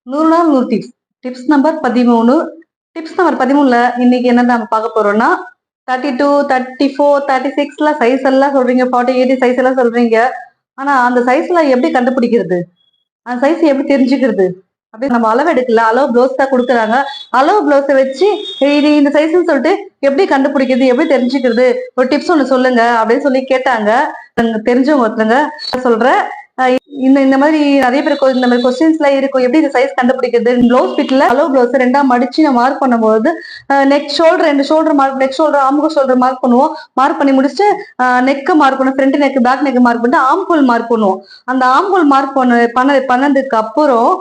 100 நாள் 100 tips. Tips number 13. Tips number 13ல இன்னைக்கு என்ன நம்ம பார்க்க போறோம்னா 32, 34, 36ல சைஸ் எல்லாம் சொல்றீங்க, 40, 80 சைஸ் எல்லாம் சொல்றீங்க. ஆனா அந்த சைஸ்ல எப்படி கண்டுபிடிக்கிறது? அந்த சைஸ் எப்படி தெரிஞ்சுக்கிறது? அப்படி நம்ம அளவு எடுக்கல, அளவு ப்ளவுஸ் தான் கொடுக்குறாங்க. அளவு ப்ளவுஸை வச்சு இது இந்த சைஸ்ன்னு சொல்லிட்டு எப்படி கண்டுபிடிக்கிறது, எப்படி தெரிஞ்சுக்கிறது, ஒரு டிப்ஸ் ஒன்று சொல்லுங்க அப்படின்னு சொல்லி கேட்டாங்க. தெரிஞ்சவங்க ஒருத்தங்க சொல்றேன். இந்த இந்த மாதிரி நிறைய பேர் இந்த மாதிரி கொஸ்டின்ஸ்ல இருக்கும், எப்படி இந்த சைஸ் கண்டுபிடிக்கிறது. ப்ளவுஸ் பிட்ல அளவு ப்ளவுஸ் ரெண்டா மடிச்சு நான் மார்க் பண்ணும்போது neck shoulder, 2 shoulder mark, neck shoulder ஆம்கோ ஷோல்டர் மார்க் பண்ணுவோம். மார்க் பண்ணி முடிச்சுட்டு நெக்க மார்க் பண்ணுவோம், front neck back neck mark பண்ணிட்டு ஆம்கோல் மார்க் பண்ணுவோம். அந்த ஆம்கோல் மார்க் பண்ணதுக்கு அப்புறம்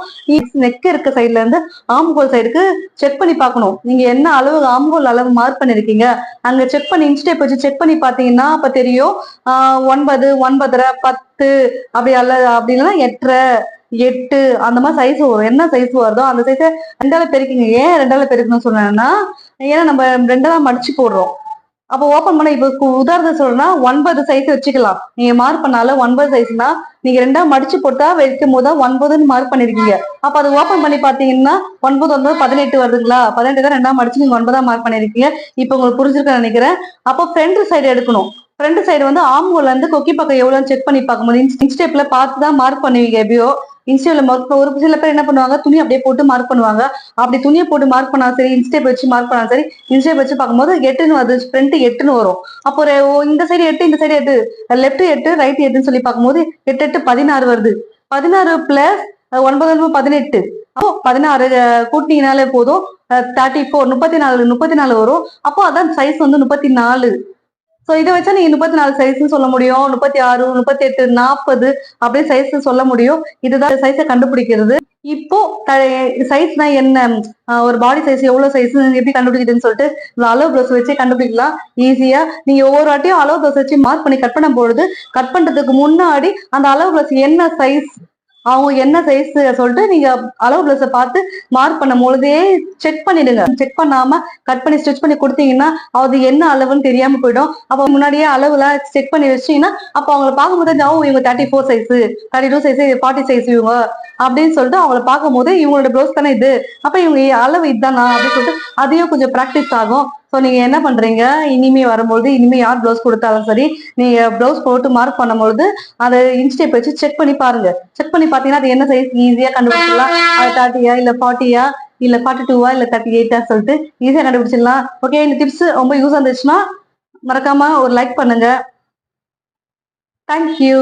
நெக் இருக்க சைட்ல இருந்து ஆம்கோல் சைடுக்கு செக் பண்ணி பார்க்கணும். நீங்க என்ன அளவு ஆம்கோல் அளவு மார்க் பண்ணிருக்கீங்க அங்க செக் பண்ணி இன்ஸ்டேப் வச்சு செக் பண்ணி பாத்தீங்கன்னா அப்ப தெரியும். 9, 9.5, 10 அப்படி அல்ல, அப்படி இல்லைன்னா 8.5, 8 அந்த மாதிரி சைஸ் வரும். என்ன சைஸ் வருதோ அந்த சைஸை ரெண்டால பெருக்கிங்க. ஏன் ரெண்டால பெருக்கணும்னு சொன்னேன்னா, ஏன்னா நம்ம ரெண்டால மடிச்சு போடுறோம். அப்போ ஓப்பன் பண்ண இப்ப உதாரணம் சொல்லணும்னா 9 சைஸ் வச்சுக்கலாம். நீங்க மார்க் பண்ணால 9 சைஸ்னா நீங்க ரெண்டா மடிச்சு போட்டா வைக்கும் போது 9ன்னு மார்க் பண்ணிருக்கீங்க. அப்ப அது ஓப்பன் பண்ணி பாத்தீங்கன்னா 9, 9, 18 வருதுங்களா? 18 தான் ரெண்டா மடிச்சு நீங்க 9 மார்க் பண்ணிருக்கீங்க. இப்ப உங்களுக்கு புரிஞ்சிருக்க நினைக்கிறேன். அப்போ ஃப்ரண்ட் சைடு எடுக்கணும். ஃப்ரண்ட் சைடு வந்து ஆம்கோல்ல இருந்து கொக்கி பக்கம் எவ்வளவுன்னு செக் பண்ணி பார்க்கும்போது இன்ஸ்டேப்ல பார்த்து தான் மார்க் பண்ணுவீங்க. எப்பயோ இன்ஸ்டேப்ல ஒரு சில பேர் என்ன பண்ணுவாங்க, துணி அப்படியே போட்டு மார்க் பண்ணுவாங்க. அப்படி துணியை போட்டு மார்க் பண்ணா சரி, இன்ஸ்டேப் வச்சு மார்க் பண்ணா சரி, இன்ஸ்டேப் வச்சு பார்க்கும்போது 8ன்னு வருது, ஃப்ரண்ட் 8ன்னு வரும். அப்போ இந்த சைடு 8, இந்த சைடு 8, லெஃப்ட் 8, ரைட் 8ன்னு சொல்லி பார்க்கும்போது 8, 8, 16 வருது. 16 பிளஸ் 9, 18. அப்போ 16 கூட்டினாலே போதும் 34, 34 வரும். அப்போ அதான் சைஸ் வந்து 34. சோ இதை வச்சா நீங்க 34 சைஸ் சொல்ல முடியும், 36, 38, 40 அப்படியே சைஸ் சொல்ல முடியும். இதுதான் சைஸை கண்டுபிடிக்கிறது. இப்போ சைஸ்னா என்ன, ஒரு பாடி சைஸ் எவ்வளவு சைஸ் எப்படி கண்டுபிடிக்குதுன்னு சொல்லிட்டு அளவு ப்ளவுஸ் வச்சு கண்டுபிடிக்கலாம் ஈஸியா. நீங்க ஒவ்வொரு வாட்டியும் அளவு ப்ளவுஸ் வச்சு மார்க் பண்ணி கட் பண்ணும் பொழுது கட் பண்றதுக்கு முன்னாடி அந்த அளவு ப்ளவுஸ் என்ன சைஸ், அவங்க என்ன சைஸ் சொல்லிட்டு நீங்க அளவு ப்ளவுஸை பார்த்து மார்க் பண்ணும் பொழுதே செக் பண்ணிடுங்க. செக் பண்ணாம கட் பண்ணி ஸ்டிச் பண்ணி கொடுத்தீங்கன்னா அது என்ன அளவுன்னு தெரியாம போயிடும். அப்ப முன்னாடியே அளவுலாம் செக் பண்ணி வச்சீங்கன்னா அப்ப அவங்களை பார்க்கும்போது இவங்க 34 சைஸ், 32 சைஸ், 40 சைஸ் இவங்க அப்படின்னு சொல்லிட்டு அவங்களை பார்க்கும் போது இவங்களோட ப்ளவுஸ் தானே இது, அப்ப இவங்க அளவு இதுதானா அப்படின்னு சொல்லிட்டு அதையும் கொஞ்சம் ப்ராக்டிஸ் ஆகும். ஸோ நீங்க என்ன பண்றீங்க, இனிமே வரும்போது இனிமே யார் ப்ளவுஸ் கொடுத்தாலும் சரி, நீங்க ப்ளவுஸ் போட்டு மார்க் பண்ணும்பொழுது அதை இன்ஸ்டேப் வச்சு செக் பண்ணி பாருங்க. செக் பண்ணி பாத்தீங்கன்னா அது என்ன சைஸ் ஈஸியா கண்டுபிடிச்சிடலாம். அது 30 இல்ல 40 இல்ல 42 இல்ல 38 சொல்லிட்டு ஈஸியா கண்டுபிடிச்சிடலாம். ஓகே, இந்த டிப்ஸ் ரொம்ப யூஸ் இருந்துச்சுன்னா மறக்காம ஒரு லைக் பண்ணுங்க. தேங்க்யூ.